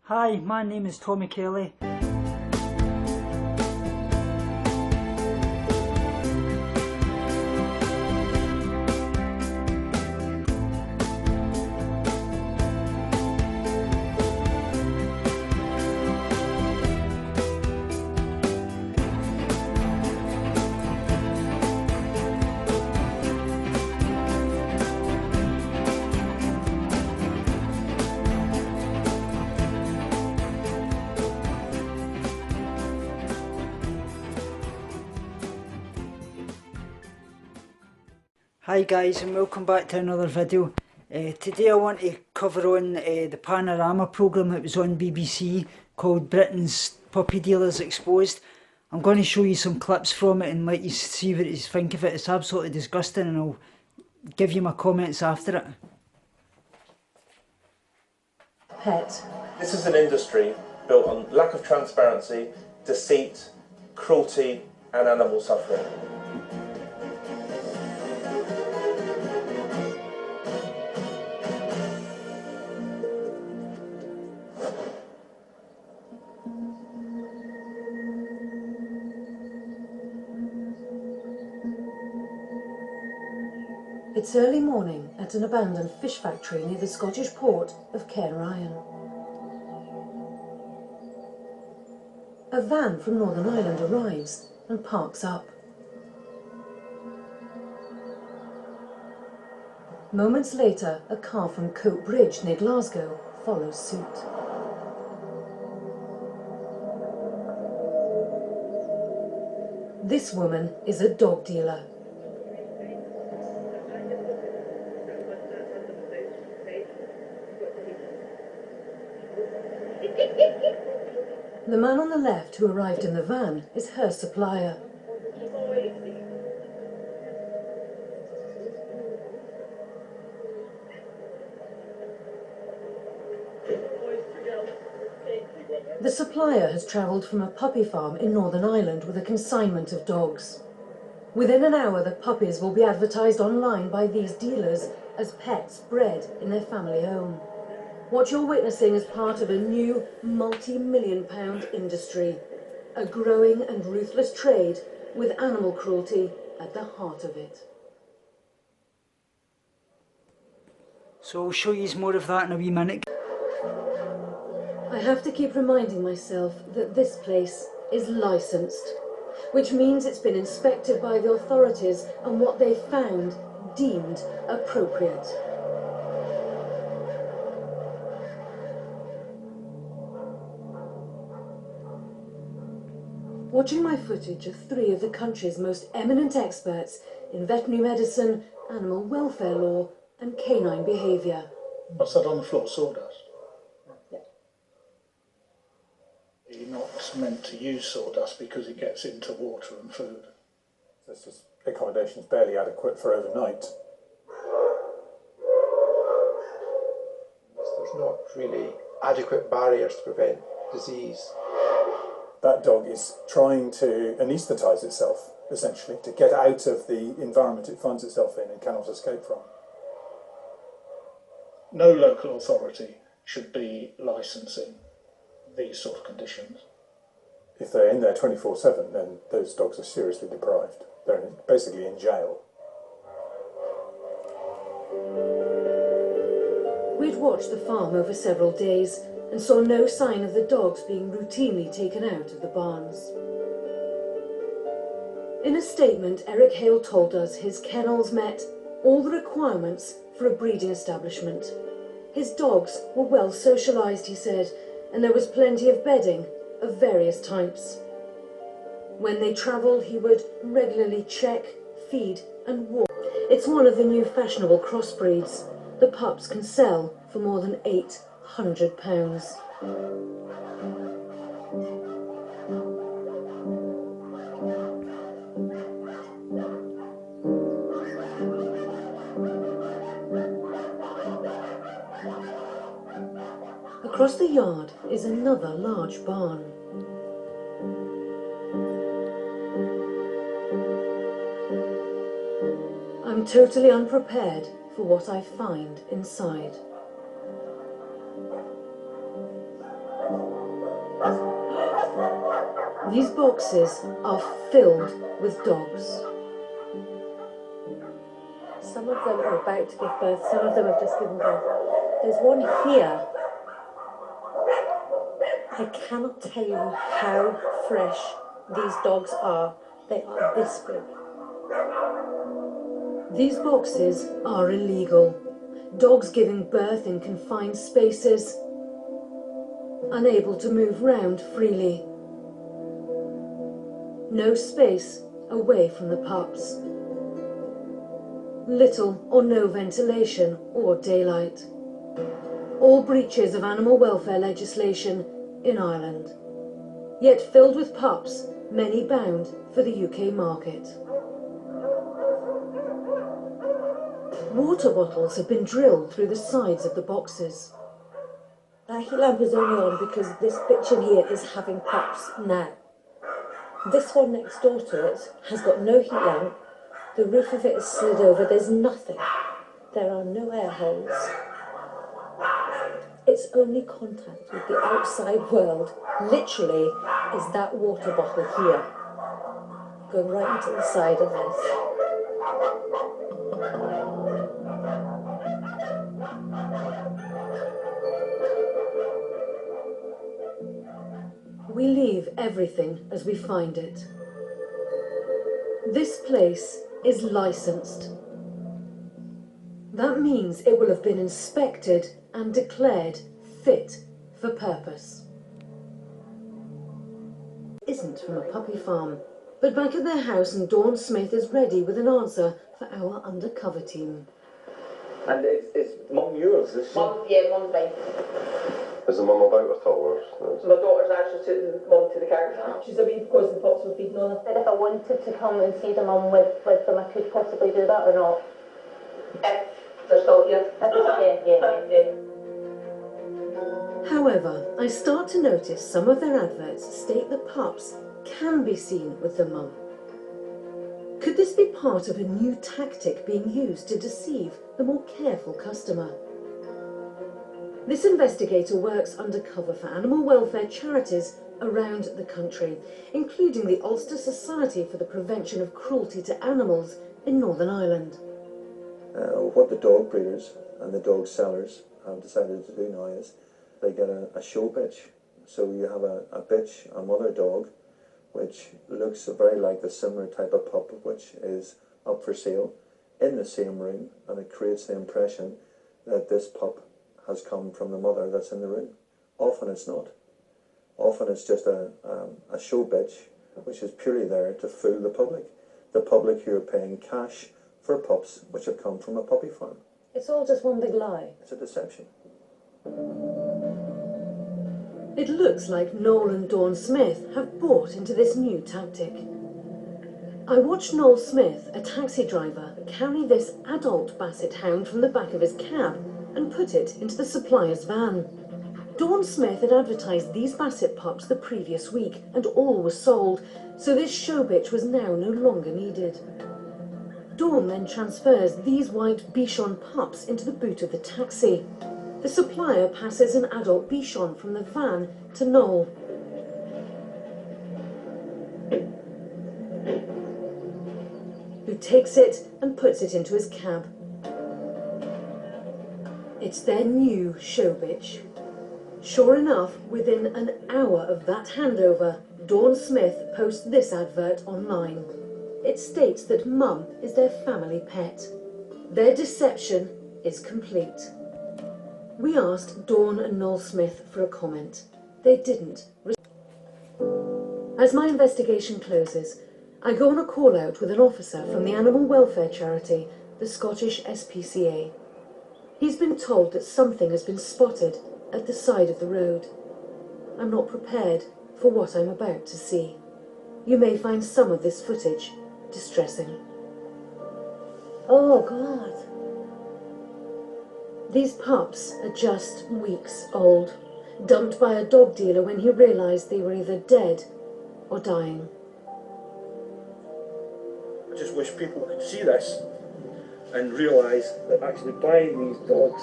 Hi, my name is Tommy Kelly. Hi guys, and welcome back to another video. Today I want to cover on the Panorama programme that was on BBC called Britain's Puppy Dealers Exposed. I'm going to show you some clips from it and let you see what you think of it. It's absolutely disgusting, and I'll give you my comments after it. Pet. This is an industry built on lack of transparency, deceit, cruelty and animal suffering. It's early morning at an abandoned fish factory near the Scottish port of Cairnryan. A van from Northern Ireland arrives and parks up. Moments later, a car from Coat Bridge near Glasgow follows suit. This woman is a dog dealer. The man on the left who arrived in the van is her supplier. The supplier has travelled from a puppy farm in Northern Ireland with a consignment of dogs. Within an hour, the puppies will be advertised online by these dealers as pets bred in their family home. What you're witnessing is part of a new multi-million-pound industry, a growing and ruthless trade with animal cruelty at the heart of it. So I'll show you more of that in a wee minute. I have to keep reminding myself that this place is licensed, which means it's been inspected by the authorities and what they found deemed appropriate. Watching my footage of three of the country's most eminent experts in veterinary medicine, animal welfare law and canine behaviour. What's that on the floor? Sawdust? Yeah. You're not meant to use sawdust because it gets into water and food. This accommodation is barely adequate for overnight. There's not really adequate barriers to prevent disease. That dog is trying to anaesthetise itself, essentially, to get out of the environment it finds itself in and cannot escape from. No local authority should be licensing these sort of conditions. If they're in there 24/7, then those dogs are seriously deprived. They're basically in jail. We'd watched the farm over several days and saw no sign of the dogs being routinely taken out of the barns. In a statement, Eric Hale told us his kennels met all the requirements for a breeding establishment. His dogs were well socialised, he said, and there was plenty of bedding of various types. When they travelled, he would regularly check, feed and walk. It's one of the new fashionable crossbreeds. The pups can sell for more than £800. Across the yard is another large barn. I'm totally unprepared for what I find inside. These boxes are filled with dogs. Some of them are about to give birth, some of them have just given birth. There's one here. I cannot tell you how fresh these dogs are. They are this big. These boxes are illegal. Dogs giving birth in confined spaces, unable to move round freely. No space away from the pups. Little or no ventilation or daylight. All breaches of animal welfare legislation in Ireland. Yet filled with pups, many bound for the UK market. Water bottles have been drilled through the sides of the boxes. That heat lamp is only on because this bitch in here is having pups now. This one next door to it has got no heat lamp. The roof of it is slid over. There's nothing. There are no air holes. Its only contact with the outside world, literally, is that water bottle here, going right into the side of this. We leave everything as we find it. This place is licensed. That means it will have been inspected and declared fit for purpose. Isn't from a puppy farm, but back at their house, and Dawn Smith is ready with an answer for our undercover team. And it's mum yours, is she? Mum, yeah, mum's mine. Is the mum about at all? Or? My daughter's actually took the mum to the car. She's away because the pups were feeding on her. Said if I wanted to come and see the mum with them, I could possibly do that or not? If they're still here. Yeah. However, I start to notice some of their adverts state that pups can be seen with the mum. Could this be part of a new tactic being used to deceive the more careful customer? This investigator works undercover for animal welfare charities around the country, including the Ulster Society for the Prevention of Cruelty to Animals in Northern Ireland. What the dog breeders and the dog sellers have decided to do now is they get a show bitch. So you have a bitch, a mother dog, which looks very like the similar type of pup which is up for sale in the same room, and it creates the impression that this pup has come from the mother that's in the room. Often it's not. Often it's just a show bitch which is purely there to fool the public who are paying cash for pups which have come from a puppy farm. It's all just one big lie. It's a deception. It looks like Noel and Dawn Smith have bought into this new tactic. I watched Noel Smith, a taxi driver, carry this adult basset hound from the back of his cab and put it into the supplier's van. Dawn Smith had advertised these basset pups the previous week, and all was sold, so this show bitch was now no longer needed. Dawn then transfers these white Bichon pups into the boot of the taxi. The supplier passes an adult Bichon from the van to Noel. Who takes it and puts it into his cab. It's their new show bitch. Sure enough, within an hour of that handover, Dawn Smith posts this advert online. It states that Mum is their family pet. Their deception is complete. We asked Dawn and Noel Smith for a comment. They didn't. As my investigation closes, I go on a call out with an officer from the animal welfare charity, the Scottish SPCA. He's been told that something has been spotted at the side of the road. I'm not prepared for what I'm about to see. You may find some of this footage distressing. Oh God. These pups are just weeks old, dumped by a dog dealer when he realised they were either dead or dying. I just wish people could see this and realise that actually buying these dogs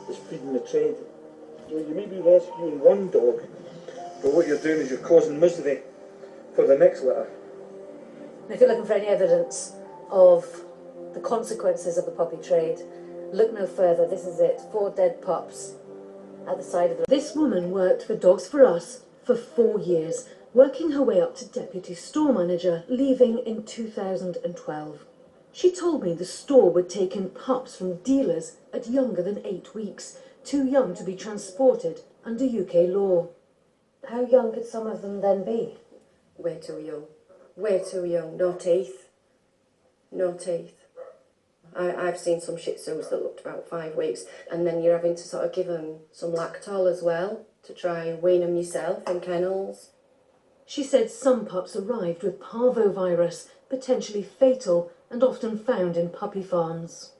is feeding the trade. You may be rescuing one dog, but what you're doing is you're causing misery for the next litter. If you're looking for any evidence of the consequences of the puppy trade, look no further. This is it. 4 dead pups at the side of the... This woman worked for Dogs for Us for 4 years, working her way up to deputy store manager, leaving in 2012. She told me the store would take in pups from dealers at younger than 8 weeks, too young to be transported under UK law. How young could some of them then be? Way too young. Way too young. No teeth. No teeth. I've seen some Shih Tzus that looked about 5 weeks, and then you're having to sort of give them some Lactol as well to try and wean them yourself in kennels. She said some pups arrived with parvovirus, potentially fatal and often found in puppy farms.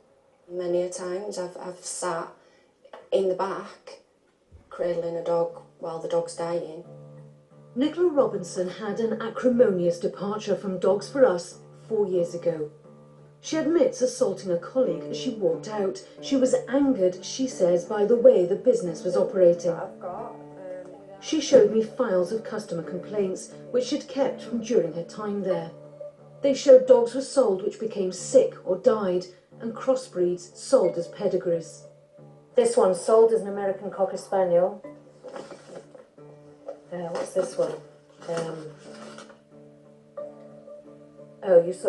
Many a times I've sat in the back cradling a dog while the dog's dying. Nicola Robinson had an acrimonious departure from Dogs for Us 4 years ago. She admits assaulting a colleague as she walked out. She was angered, she says, by the way the business was operating. She showed me files of customer complaints which she'd kept from during her time there. They showed dogs were sold which became sick or died, and crossbreeds sold as pedigrees. This one sold as an American Cocker Spaniel. What's this one?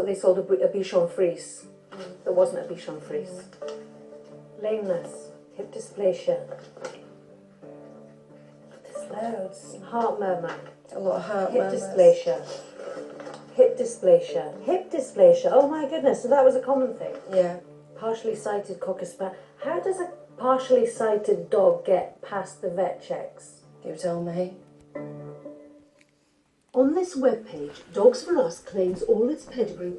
They sold a Bichon Frise. There wasn't a Bichon Frise. Lameness, hip dysplasia. There's loads. Heart murmur. A lot of heart Hip murmurs. dysplasia. Hip dysplasia. Hip dysplasia. Oh my goodness, so that was a common thing. Yeah. Partially sighted Cocker Spaniel. How does a partially sighted dog get past the vet checks? You tell me. On this webpage, Dogs for Us claims all its pedigree.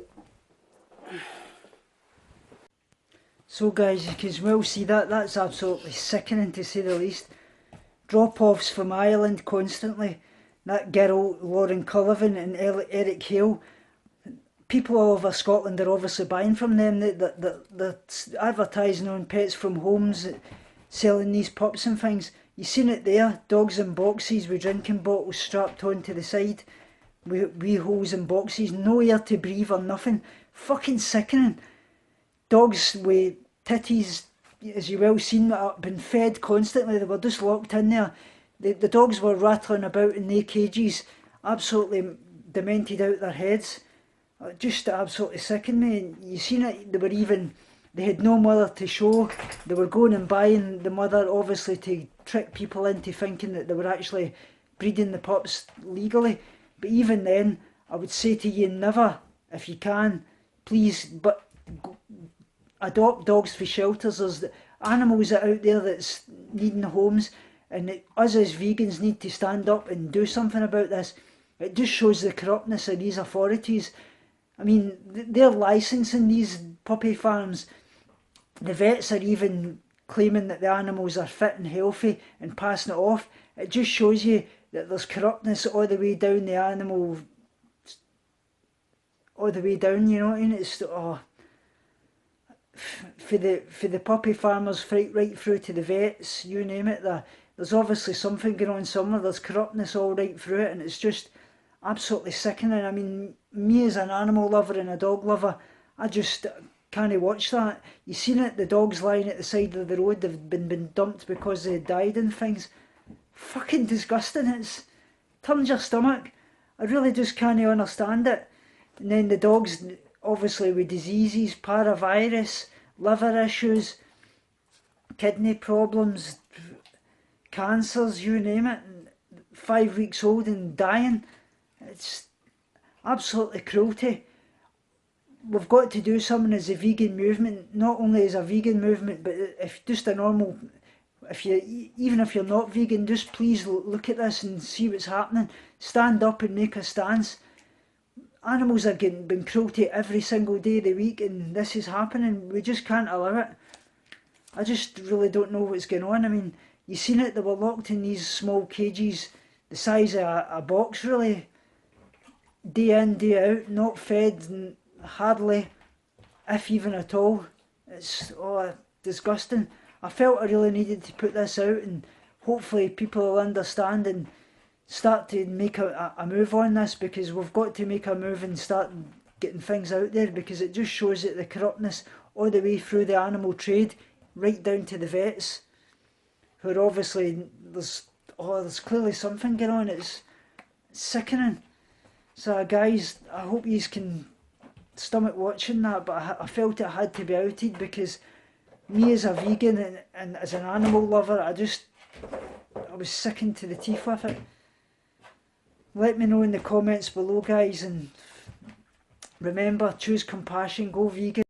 So guys, you can well see that's absolutely sickening to say the least. Drop-offs from Ireland constantly. That girl, Lauren Cullivan and Eric Hale, people all over Scotland are obviously buying from them. They're advertising on Pets from Homes, selling these pups and things. You seen it there, dogs in boxes with drinking bottles strapped onto the side, with wee holes in boxes, no air to breathe or nothing. Fucking sickening. Dogs with titties, as you well seen, that have been fed constantly. They were just locked in there. The dogs were rattling about in their cages, absolutely demented out their heads. Just absolutely sickened me. You seen it, they had no mother to show. They were going and buying the mother, obviously to trick people into thinking that they were actually breeding the pups legally. But even then, I would say to you, never, if you can, please, but adopt dogs for shelters. There's animals out there that's needing homes, and us as vegans need to stand up and do something about this. It just shows the corruptness of these authorities. I mean, they're licensing these puppy farms. The vets are even claiming that the animals are fit and healthy and passing it off. It just shows you that there's corruptness all the way down the animal, all the way down, you know what I mean? It's, for the puppy farmers, right through to the vets, you name it, there's obviously something going on somewhere. There's corruptness all right through it, and it's just absolutely sickening. I mean, me as an animal lover and a dog lover, I just can't watch that. You seen it, the dogs lying at the side of the road, they've been dumped because they died and things. Fucking disgusting. It's turns your stomach. I really just can't understand it. And then the dogs, obviously with diseases, paravirus, liver issues, kidney problems, cancers, you name it, 5 weeks old and dying. It's absolutely cruelty. We've got to do something as a vegan movement, not only as a vegan movement, but if just a normal, even if you're not vegan, just please look at this and see what's happening. Stand up and make a stance. Animals are being cruelty every single day of the week, and this is happening. We just can't allow it. I just really don't know what's going on. I mean, you seen it, they were locked in these small cages, the size of a box really, day in, day out, not fed, hardly, if even at all. It's disgusting. I felt I really needed to put this out and hopefully people will understand and start to make a move on this, because we've got to make a move and start getting things out there, because it just shows that the corruptness all the way through the animal trade, right down to the vets, where obviously there's clearly something going on. It's sickening. So guys, I hope you can stomach watching that, but I felt it had to be outed, because me as a vegan and as an animal lover, I was sickened to the teeth with it. Let me know in the comments below, guys, and remember, choose compassion, go vegan.